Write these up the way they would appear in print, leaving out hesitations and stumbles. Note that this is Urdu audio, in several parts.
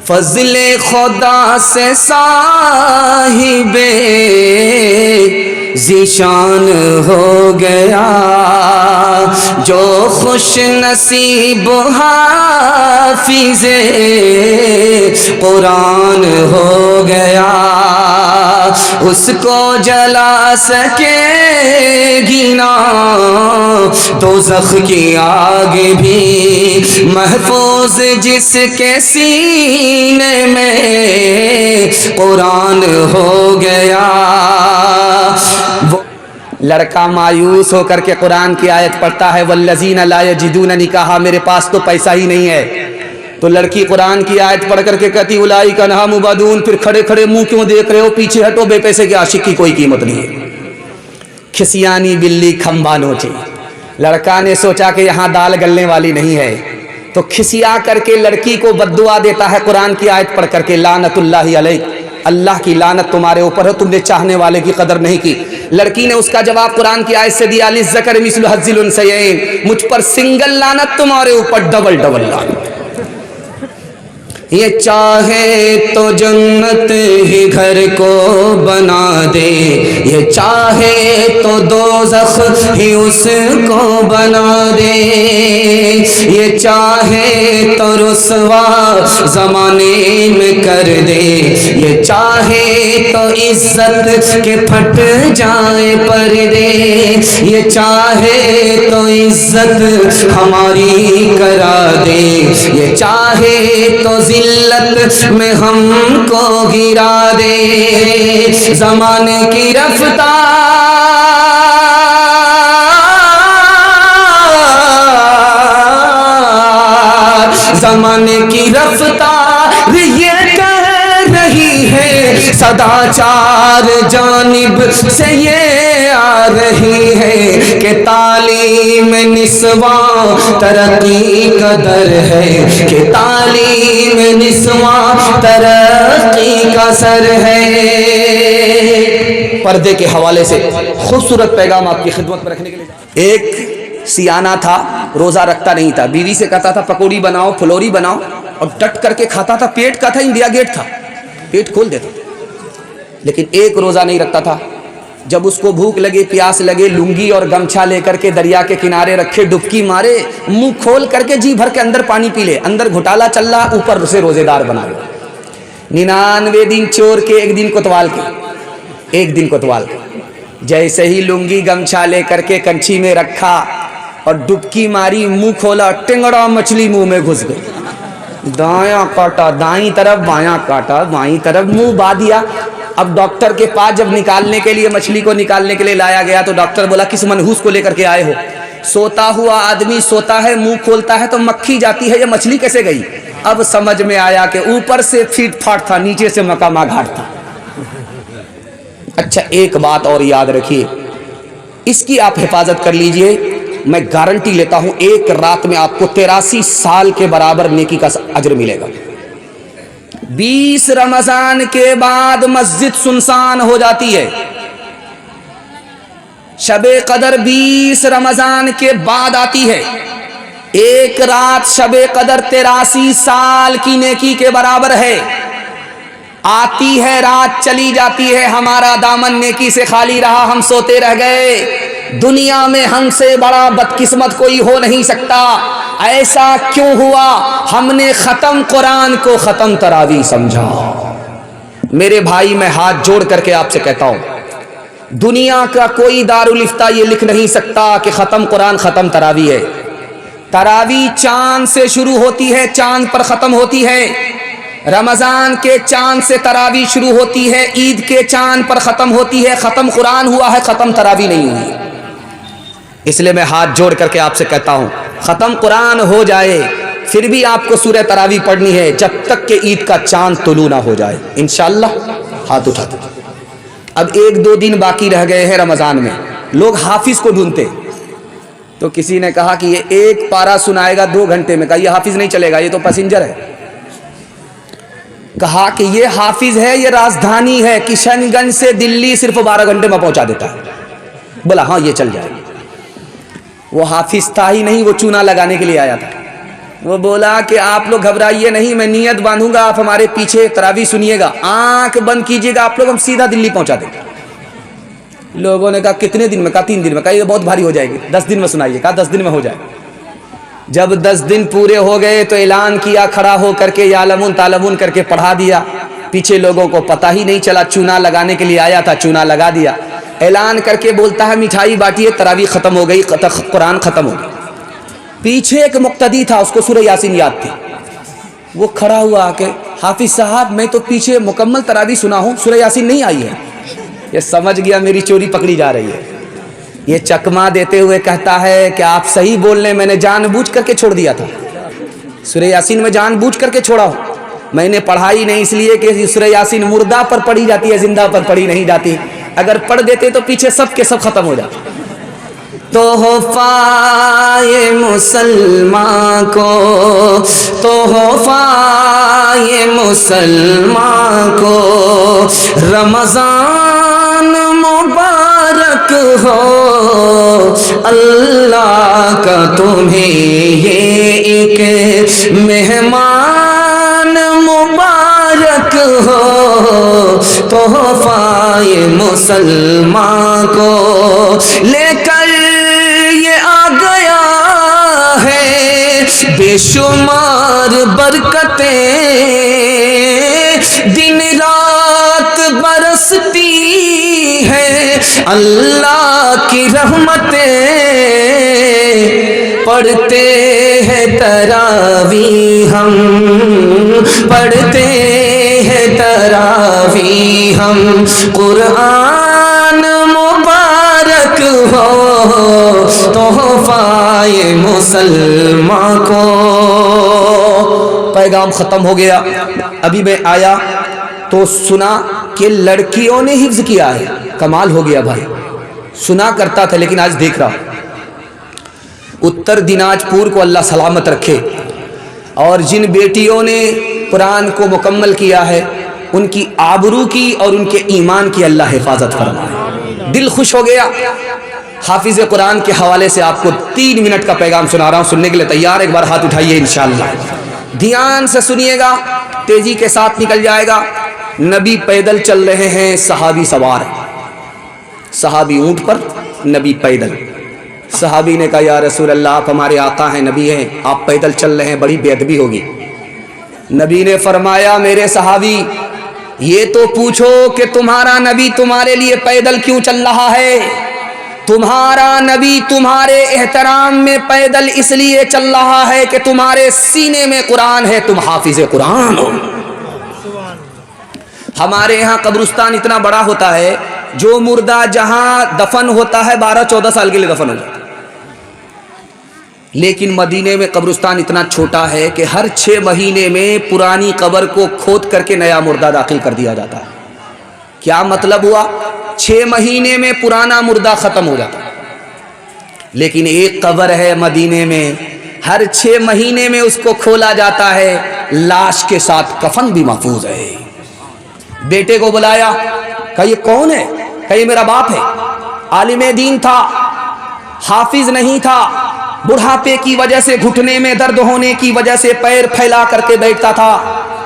فضل خدا سے صاحب ذیشان ہو گیا، جو خوش نصیب حافظ قرآن ہو گیا، اس کو جلا سکے گی نا دوزخ کی آگ بھی، محفوظ جس کے سینے میں قرآن ہو گیا۔ لڑکا مایوس ہو کر کے قرآن کی آیت پڑھتا ہے والذین لا یجدون نکاحا، میرے پاس تو پیسہ ہی نہیں ہے۔ تو لڑکی قرآن کی آیت پڑھ کر کے کہتی اولئک عنہا مبعدون، پھر کھڑے کھڑے منہ کیوں دیکھ رہے ہو، پیچھے ہٹو، بے پیسے کے عاشق کی کوئی قیمت نہیں ہے۔ کھسیانی بلی کھمبا نوچی، لڑکا نے سوچا کہ یہاں دال گلنے والی نہیں ہے، تو کھسیا کر کے لڑکی کو بددعا دیتا ہے قرآن کی آیت پڑھ کر کے لعنت اللہ علیک، اللہ کی لعنت تمہارے اوپر ہے، تم نے چاہنے والے کی قدر نہیں کی۔ لڑکی نے اس کا جواب قرآن کی آیت سے دیا للذکر مثل حظ الانثیین، مجھ پر سنگل لعنت، تمہارے اوپر ڈبل ڈبل لعنت۔ یہ چاہے تو جنت ہی گھر کو بنا دے، یہ چاہے تو دوزخ ہی اس کو بنا دے، یہ چاہے تو رسوا زمانے میں کر دے، یہ چاہے تو عزت کے پھٹ جائے پردے، یہ چاہے تو عزت ہماری کرا دے، یہ چاہے تو ذلت میں ہم کو گرا دے، زمانے کی رفتار، زمانے کی رفتار یہ کہہ رہی ہے، صدا چار جانب سے یہ آ رہی ہے کہ تعلیم نسواں ترقی کا در ہے، کہ تعلیم نسواں ترقی کا سر ہے۔ پردے کے حوالے سے خوبصورت پیغام آپ کی خدمت میں رکھنے کے لیے، ایک سیانہ تھا، روزہ رکھتا نہیں تھا، بیوی سے کہتا تھا پکوڑی بناؤ، پھلوری بناؤ، اور ڈٹ کر کے کھاتا تھا، پیٹ کا تھا، انڈیا گیٹ تھا، پیٹ کھول دیتا تھا، لیکن ایک روزہ نہیں رکھتا تھا۔ جب اس کو بھوک لگے، پیاس لگے، لنگی اور گمچھا لے کر کے دریا کے کنارے رکھے، ڈبکی مارے، منہ کھول کر کے جی بھر کے اندر پانی پی لے، اندر گھٹالا چل رہا، اوپر سے روزے دار بنا لے۔ 99 دن چور کے، ایک دن کوتوال کے، ایک دن کوتوال کے۔ جیسے ہی لنگی گمچھا لے کر کے کنچھی میں رکھا اور ڈبکی ماری، منہ کھولا، ٹنگڑا مچھلی منہ میں گھس گئی، دایاں کاٹا دائیں طرف، بایاں کاٹا بائیں طرف، منہ با دیا۔ اب ڈاکٹر کے پاس جب نکالنے کے لیے، مچھلی کو نکالنے کے لیے لایا گیا تو ڈاکٹر بولا کس منحوس کو لے کر کے آئے ہو؟ سوتا ہوا آدمی سوتا ہے، منہ کھولتا ہے تو مکھی جاتی ہے، یہ مچھلی کیسے گئی؟ اب سمجھ میں آیا کہ اوپر سے پھیٹ پھاٹ تھا، نیچے سے مقامہ گھاٹ تھا۔ اچھا ایک بات اور یاد رکھیے، اس کی آپ حفاظت کر لیجئے، میں گارنٹی لیتا ہوں ایک رات میں آپ کو 83 سال کے برابر نیکی کا اجر ملے گا۔ 20 رمضان کے بعد مسجد سنسان ہو جاتی ہے، شب قدر 20 رمضان کے بعد آتی ہے، ایک رات شب قدر 83 سال کی نیکی کے برابر ہے۔ آتی ہے رات، چلی جاتی ہے، ہمارا دامن نیکی سے خالی رہا، ہم سوتے رہ گئے۔ دنیا میں ہم سے بڑا بدقسمت کوئی ہو نہیں سکتا۔ ایسا کیوں ہوا؟ ہم نے ختم قرآن کو ختم تراویح سمجھا۔ میرے بھائی میں ہاتھ جوڑ کر کے آپ سے کہتا ہوں، دنیا کا کوئی دارالافتاء یہ لکھ نہیں سکتا کہ ختم قرآن ختم تراویح ہے۔ تراویح چاند سے شروع ہوتی ہے، چاند پر ختم ہوتی ہے۔ رمضان کے چاند سے تراویح شروع ہوتی ہے، عید کے چاند پر ختم ہوتی ہے۔ ختم قرآن ہوا ہے، ختم تراویح نہیں ہوئی۔ اس لیے میں ہاتھ جوڑ کر کے آپ سے کہتا ہوں، ختم قرآن ہو جائے پھر بھی آپ کو سورہ تراویح پڑھنی ہے جب تک کہ عید کا چاند طلوع نہ ہو جائے، انشاءاللہ۔ ہاتھ اٹھاتے۔ اب 1-2 دن باقی رہ گئے ہیں رمضان میں، لوگ حافظ کو ڈھونڈتے، تو کسی نے کہا کہ یہ ایک پارہ سنائے گا 2 گھنٹے میں، کہا یہ حافظ نہیں چلے گا، یہ تو پیسنجر ہے۔ کہا کہ یہ حافظ ہے، یہ راجدھانی ہے، کشن گنج سے دلی صرف 12 گھنٹے میں پہنچا دیتا ہے۔ بولا ہاں یہ چل جائے گا۔ وہ حافظ تھا ہی نہیں، وہ چونا لگانے کے لیے آیا تھا۔ وہ بولا کہ آپ لوگ گھبرائیے نہیں، میں نیت باندھوں گا، آپ ہمارے پیچھے تراویح سنیے گا، آنکھ بند کیجیے گا، آپ لوگ ہم سیدھا دلی پہنچا دیں گے۔ لوگوں نے کہا کتنے دن میں؟ کہا 3 دن میں۔ کہا یہ بہت بھاری ہو جائے گی، 10 دن میں سنائیے۔ کہا 10 دن میں ہو جائے۔ جب 10 دن پورے ہو گئے تو اعلان کیا کھڑا ہو کر کے، یعلمون تالمون کر کے پڑھا دیا۔ پیچھے لوگوں کو پتہ ہی نہیں چلا، چونا لگانے کے لیے آیا تھا، چونا لگا دیا۔ اعلان کر کے بولتا ہے مٹھائی بانٹیے، تراویح ختم ہو گئی، قرآن ختم ہو گئی۔ پیچھے ایک مقتدی تھا، اس کو سورہ یاسین یاد تھی، وہ کھڑا ہوا آ کے، حافظ صاحب میں تو پیچھے مکمل تراویح سنا ہوں، سورہ یاسین نہیں آئی ہے۔ یہ سمجھ گیا میری چوری پکڑی جا رہی ہے۔ یہ چکما دیتے ہوئے کہتا ہے کہ آپ صحیح بول رہے ہیں، میں نے جان بوجھ کر کے چھوڑ دیا تھا، سورہ یاسین میں جان بوجھ کر کے چھوڑا ہوں، میں نے پڑھائی نہیں اس لیے کہ سورہ یاسین مردہ پر پڑھی جاتی ہے، زندہ پر پڑھی نہیں جاتی، اگر پڑھ دیتے تو پیچھے سب کے سب ختم ہو جاتے۔ تحفہ یہ مسلمان کو، تحفہ یہ مسلمان کو، رمضان مبارک ہو، اللہ کا تمہیں یہ ایک مہمان مبارک ہو، تحفہ یہ مسلمان کو لے کر یہ آ گیا ہے، بے شمار برکتیں دن رات برستی ہے، اللہ کی رحمتیں، پڑھتے ہیں تراویح ہم، پڑھتے ہیں تراویح ہم، قرآن مبارک ہو، تحفہ یہ مسلمان کو۔ پیغام ختم ہو گیا۔ ابھی میں آیا تو سنا کہ لڑکیوں نے حفظ کیا ہے، کمال ہو گیا بھائی، سنا کرتا تھا لیکن آج دیکھ رہا۔ اتر دیناجپور کو اللہ سلامت رکھے، اور جن بیٹیوں نے قرآن کو مکمل کیا ہے ان کی آبرو کی اور ان کے ایمان کی اللہ حفاظت فرمائے۔ دل خوش ہو گیا۔ حافظ قرآن کے حوالے سے آپ کو 3 منٹ کا پیغام سنا رہا ہوں، سننے کے لیے تیار؟ ایک بار ہاتھ اٹھائیے انشاءاللہ، دھیان سے سنیے گا، تیزی کے ساتھ نکل جائے گا۔ نبی پیدل چل رہے ہیں، صحابی سوار ہیں، صحابی اونٹ پر، نبی پیدل۔ صحابی نے کہا یا رسول اللہ آپ ہمارے آقا ہیں، نبی ہیں، آپ پیدل چل رہے ہیں، بڑی بے ادبی ہوگی۔ نبی نے فرمایا میرے صحابی یہ تو پوچھو کہ تمہارا نبی تمہارے لیے پیدل کیوں چل رہا ہے؟ تمہارا نبی تمہارے احترام میں پیدل اس لیے چل رہا ہے کہ تمہارے سینے میں قرآن ہے، تم حافظ قرآن ہو۔ ہمارے یہاں قبرستان اتنا بڑا ہوتا ہے، جو مردہ جہاں دفن ہوتا ہے 12-14 سال کے لیے دفن ہو جاتا ہے، لیکن مدینے میں قبرستان اتنا چھوٹا ہے کہ ہر 6 مہینے میں پرانی قبر کو کھود کر کے نیا مردہ داخل کر دیا جاتا ہے۔ کیا مطلب ہوا؟ 6 مہینے میں پرانا مردہ ختم ہو جاتا ہے، لیکن ایک قبر ہے مدینے میں، ہر 6 مہینے میں اس کو کھولا جاتا ہے، لاش کے ساتھ کفن بھی محفوظ ہے۔ بیٹے کو بلایا، کہا یہ کون ہے؟ کہا یہ میرا باپ ہے، عالم دین تھا، حافظ نہیں تھا، بڑھاپے کی وجہ سے گھٹنے میں درد ہونے کی وجہ سے پیر پھیلا کر کے بیٹھتا تھا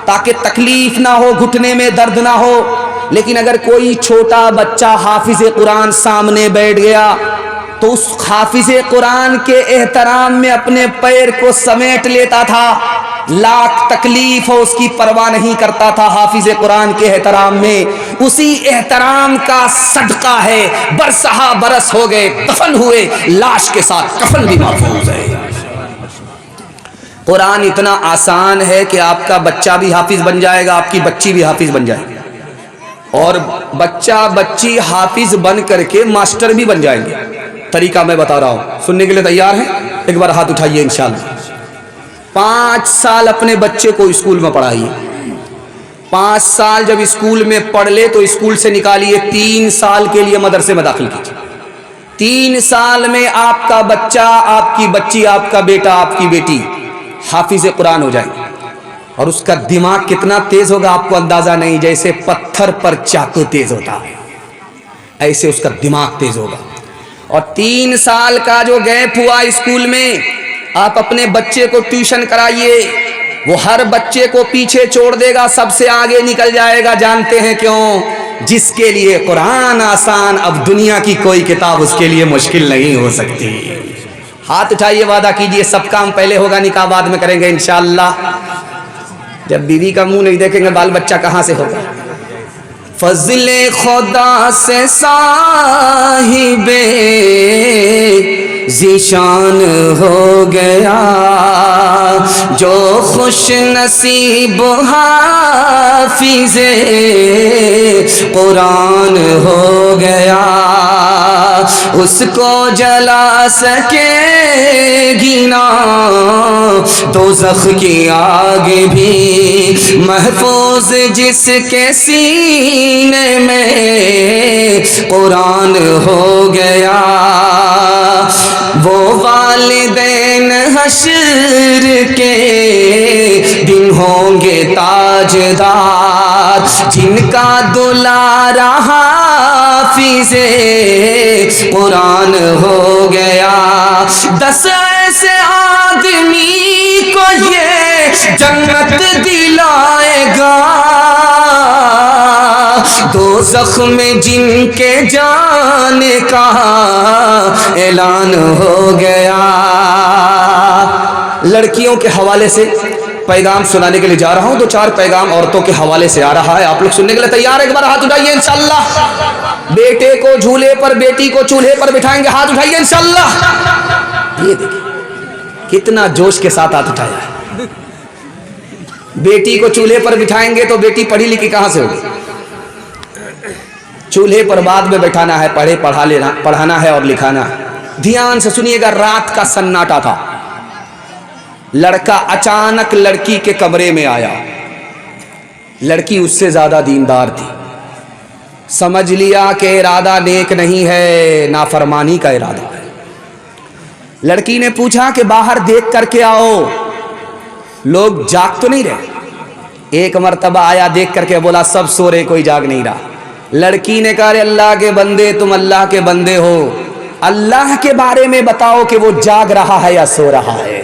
تاکہ تکلیف نہ ہو، گھٹنے میں درد نہ ہو۔ لیکن اگر کوئی چھوٹا بچہ حافظ قرآن سامنے بیٹھ گیا تو اس حافظ قرآن کے احترام میں اپنے پیر کو سمیٹ لیتا تھا، لاکھ تکلیف ہو اس کی پرواہ نہیں کرتا تھا، حافظ قرآن کے احترام میں۔ اسی احترام کا صدقہ ہے برسہا برس ہو گئے، دفن ہوئے، لاش کے ساتھ کفن بھی محفوظ ہے۔ قرآن اتنا آسان ہے کہ آپ کا بچہ بھی حافظ بن جائے گا، آپ کی بچی بھی حافظ بن جائے گی، اور بچہ بچی حافظ بن کر کے ماسٹر بھی بن جائیں گے۔ طریقہ میں بتا رہا ہوں، سننے کے لیے تیار ہیں؟ ایک بار ہاتھ اٹھائیے انشاءاللہ۔ 5 سال اپنے بچے کو اسکول میں پڑھائیے، 5 سال جب اسکول میں پڑھ لے تو اسکول سے نکالیے، 3 سال کے لیے مدرسے میں داخل کیجیے۔ 3 سال میں آپ کا بچہ، آپ کی بچی، آپ کا بیٹا، آپ کی بیٹی حافظ قرآن ہو جائیں گے، اور اس کا دماغ کتنا تیز ہوگا آپ کو اندازہ نہیں، جیسے پتھر پر چاقو تیز ہوتا ہے ایسے اس کا دماغ تیز ہوگا۔ اور 3 سال کا جو گیپ ہوا اسکول میں، آپ اپنے بچے کو ٹیوشن کرائیے، وہ ہر بچے کو پیچھے چھوڑ دے گا، سب سے آگے نکل جائے گا۔ جانتے ہیں کیوں؟ جس کے لیے قرآن آسان، اب دنیا کی کوئی کتاب اس کے لیے مشکل نہیں ہو سکتی۔ ہاتھ اٹھائیے، وعدہ کیجئے سب کام پہلے ہوگا، نکاح بعد میں کریں گے انشاءاللہ۔ جب بیوی کا منہ نہیں دیکھیں گے بال بچہ کہاں سے ہوگا؟ فضل خدا سے صاحب ذیشان ہو گیا، جو خوش نصیب حافظ قرآن ہو گیا، اس کو جلا سکے گی نا دوزخ کی آگ بھی، محفوظ جس کے سینے میں قرآن ہو گیا، وہ والدین حشر کے دن ہوں گے تاجدار، جن کا دلارا حافظ قرآن ہو گیا۔ 10 ایسے آدمی کو یہ جنت دلائے گا، دوزخ میں جن کے جانے کا اعلان ہو گیا۔ لڑکیوں کے حوالے سے پیغام سنانے کے لیے جا رہا ہوں، 2-4 پیغام عورتوں کے حوالے سے آ رہا ہے، آپ لوگ سننے کے لیے تیار؟ ایک بار ہاتھ اٹھائیے انشاءاللہ۔ بیٹے کو جھولے پر، بیٹی کو چولہے پر بٹھائیں گے، ہاتھ اٹھائیے انشاءاللہ۔ یہ دیکھیں کتنا جوش کے ساتھ ہاتھ اٹھایا ہے۔ بیٹی کو چولہے پر بٹھائیں گے تو بیٹی پڑھی لکھی کہاں سے ہوگی؟ چولہے پر بعد میں بٹھانا ہے، پڑھانا ہے اور لکھانا ہے۔ دھیان سے سنیے گا، رات کا سناٹا تھا، لڑکا اچانک لڑکی کے کمرے میں آیا، لڑکی اس سے زیادہ دیندار تھی، سمجھ لیا کہ ارادہ نیک نہیں ہے، نافرمانی کا ارادہ ہے۔ لڑکی نے پوچھا کہ باہر دیکھ کر کے آؤ، لوگ جاگ تو نہیں رہے؟ ایک مرتبہ آیا، دیکھ کر کے بولا سب سو رہے، کوئی جاگ نہیں رہا۔ لڑکی نے کہا اللہ کے بندے، تم اللہ کے بندے ہو، اللہ کے بارے میں بتاؤ کہ وہ جاگ رہا ہے یا سو رہا ہے۔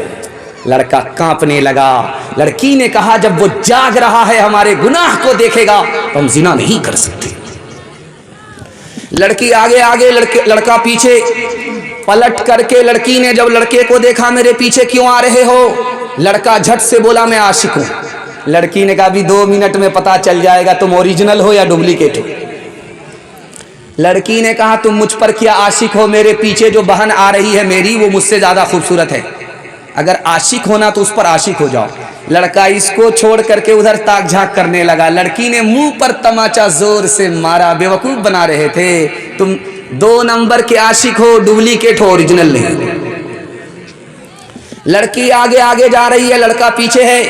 لڑکا کانپنے لگا۔ لڑکی نے کہا جب وہ جاگ رہا ہے، ہمارے گناہ کو دیکھے گا تو ہم زنا نہیں کر سکتے۔ لڑکی آگے آگے، لڑکا پیچھے۔ پلٹ کر کے لڑکی نے جب لڑکے کو دیکھا، میرے پیچھے کیوں آ رہے ہو؟ لڑکا جھٹ سے بولا میں عاشق ہوں۔ لڑکی نے کہا ابھی 2 منٹ میں پتا چل جائے گا تم اوریجنل ہو یا ڈپلیکیٹ ہو۔ لڑکی نے کہا تم مجھ پر کیا عاشق ہو؟ میرے پیچھے جو بہن آ رہی ہے میری، وہ مجھ سے زیادہ خوبصورت ہے، اگر عاشق ہونا تو اس پر عاشق ہو جاؤ۔ لڑکا اس کو چھوڑ کر کے ادھر تاک جھانک کرنے لگا۔ لڑکی نے منہ پر تماچا زور سے مارا، بیوقوف بنا رہے تھے، تم 2 نمبر کے عاشق ہو، ڈپلیکیٹ ہو، اوریجنل نہیں۔ لڑکی آگے آگے جا رہی ہے، لڑکا پیچھے ہے۔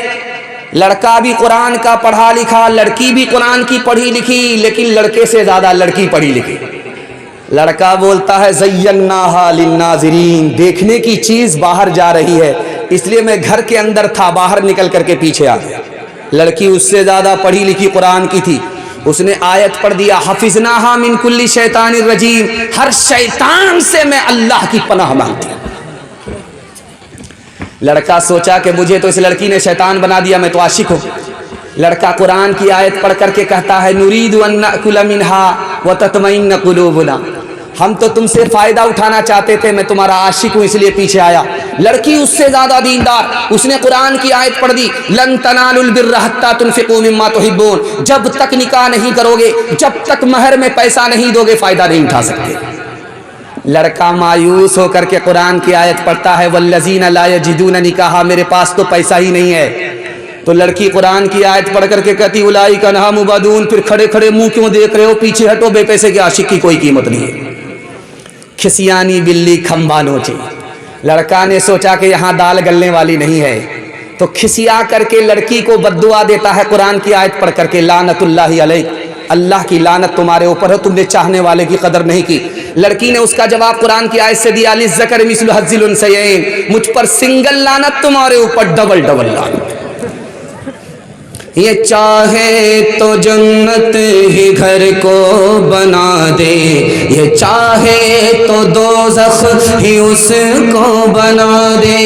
لڑکا بھی قرآن کا پڑھا لکھا، لڑکی بھی قرآن کی پڑھی لکھی، لیکن لڑکے سے زیادہ لڑکی پڑھی لکھی۔ لڑکا بولتا ہے زیناہا للناظرین، دیکھنے کی چیز باہر جا رہی ہے، اس لیے میں گھر کے اندر تھا، باہر نکل کر کے پیچھے آ گیا۔ لڑکی اس سے زیادہ پڑھی لکھی قرآن کی تھی، اس نے آیت پڑھ دیا حفظناہا من کل شیطان الرجیم، ہر شیطان سے میں اللہ کی پناہ مانگتی ہوں۔ لڑکا سوچا کہ مجھے تو اس لڑکی نے شیطان بنا دیا، میں تو عاشق ہوں۔ لڑکا قرآن کی آیت پڑھ کر کے کہتا ہے نرید ان نأکل منہا وتطمئن قلوبنا، ہم تو تم سے فائدہ اٹھانا چاہتے تھے، میں تمہارا عاشق ہوں اس لیے پیچھے آیا۔ لڑکی اس سے زیادہ دیندار، اس نے قرآن کی آیت پڑھ دی لن تنالوا البر حتی تنفقوا مما تحبون، جب تک نکاح نہیں کرو گے، جب تک مہر میں پیسہ نہیں دو گے، فائدہ نہیں اٹھا سکتے۔ لڑکا مایوس ہو کر کے قرآن کی آیت پڑھتا ہے والذین لا یجدون نکاحا، میرے پاس تو پیسہ ہی نہیں ہے۔ تو لڑکی قرآن کی آیت پڑھ کر کے کہتی اولئک عنہا مبعدون، پھر کھڑے کھڑے منہ کیوں دیکھ رہے ہو، پیچھے ہٹو، بے پیسے کے عاشق کی کوئی قیمت نہیں ہے۔ کھسیانی بلی کھمبا نوچی، لڑکا نے سوچا کہ یہاں دال گلنے والی نہیں ہے، تو کھسیا کر کے لڑکی کو بددعا دیتا ہے قرآن کی آیت پڑھ کر کے لعنت اللہ علیک، اللہ کی لعنت تمہارے اوپر ہے، تم نے چاہنے والے کی قدر نہیں کی۔ لڑکی نے اس کا جواب قرآن کی آیت سے دیا للذکر مثل حظ الانثیین، مجھ پر سنگل لعنت، تمہارے اوپر ڈبل ڈبل لعنت۔ یہ چاہے تو جنت ہی گھر کو بنا دے، یہ چاہے تو دوزخ ہی اس کو بنا دے،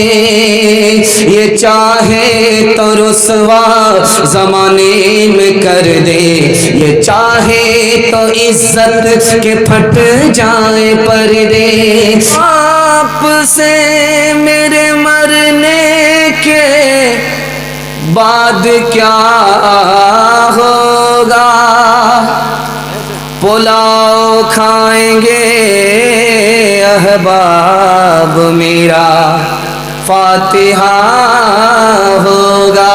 یہ چاہے تو رسوا زمانے میں کر دے، یہ چاہے تو عزت کے پھٹ جائے پردے۔ آپ سے میرے مرنے کے بعد کیا ہوگا، پلاؤ کھائیں گے احباب میرا، فاتحہ ہوگا۔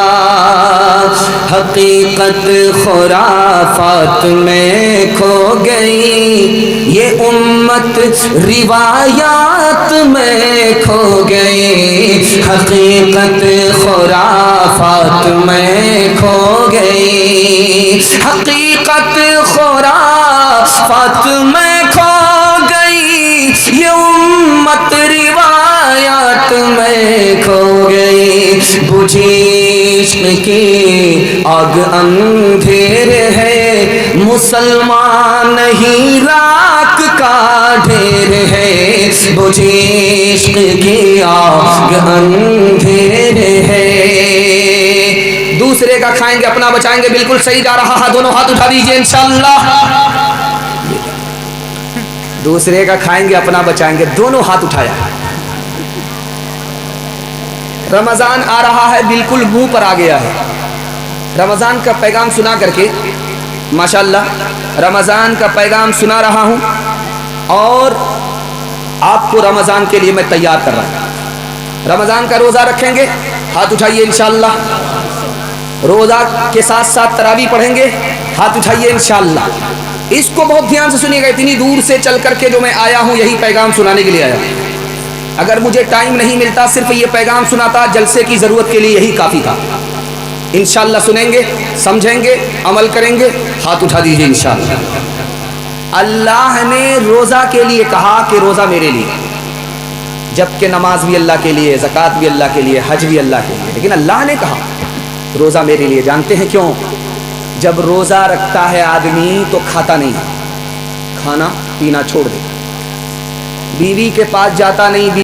حقیقت خرافات میں کھو گئی، یہ امت روایات میں کھو گئی، حقیقت خرافات میں کھو گئی، حقیقت خرافات میں کھو گئی، یہ امت روایات میں کھو گئی۔ بجھی عشق کی آگ اندھیر ہے، مسلمان نہیں راک کا ڈھیر ہے، بجھی عشق کی آگ اندھیر ہے۔ دوسرے کا کھائیں گے اپنا بچائیں گے، بالکل صحیح جا رہا ہے، دونوں ہاتھ اٹھا دیجئے انشاءاللہ۔ دوسرے کا کھائیں گے اپنا بچائیں گے، دونوں ہاتھ اٹھایا۔ رمضان آ رہا ہے، بالکل منہ پر آ گیا ہے۔ رمضان کا پیغام سنا کر کے ماشاءاللہ رمضان کا پیغام سنا رہا ہوں، اور آپ کو رمضان کے لیے میں تیار کر رہا ہوں۔ رمضان کا روزہ رکھیں گے، ہاتھ اٹھائیے انشاءاللہ۔ روزہ کے ساتھ ساتھ تراویح پڑھیں گے، ہاتھ اٹھائیے انشاءاللہ۔ اس کو بہت دھیان سے سنیے گا، اتنی دور سے چل کر کے جو میں آیا ہوں یہی پیغام سنانے کے لیے آیا۔ اگر مجھے ٹائم نہیں ملتا صرف یہ پیغام سناتا، جلسے کی ضرورت کے لیے یہی کافی تھا۔ انشاءاللہ سنیں گے، سمجھیں گے، عمل کریں گے، ہاتھ اٹھا دیجئے انشاءاللہ۔ اللہ نے روزہ کے لیے کہا کہ روزہ میرے لیے، جبکہ نماز بھی اللہ کے لیے، زکوٰۃ بھی اللہ کے لیے، حج بھی اللہ کے لیے، لیکن اللہ نے کہا روزہ میرے لیے۔ جانتے ہیں کیوں؟ جب روزہ رکھتا ہے آدمی تو کھاتا نہیں، کھانا پینا چھوڑ دے، بیوی کے پاس جاتا نہیں،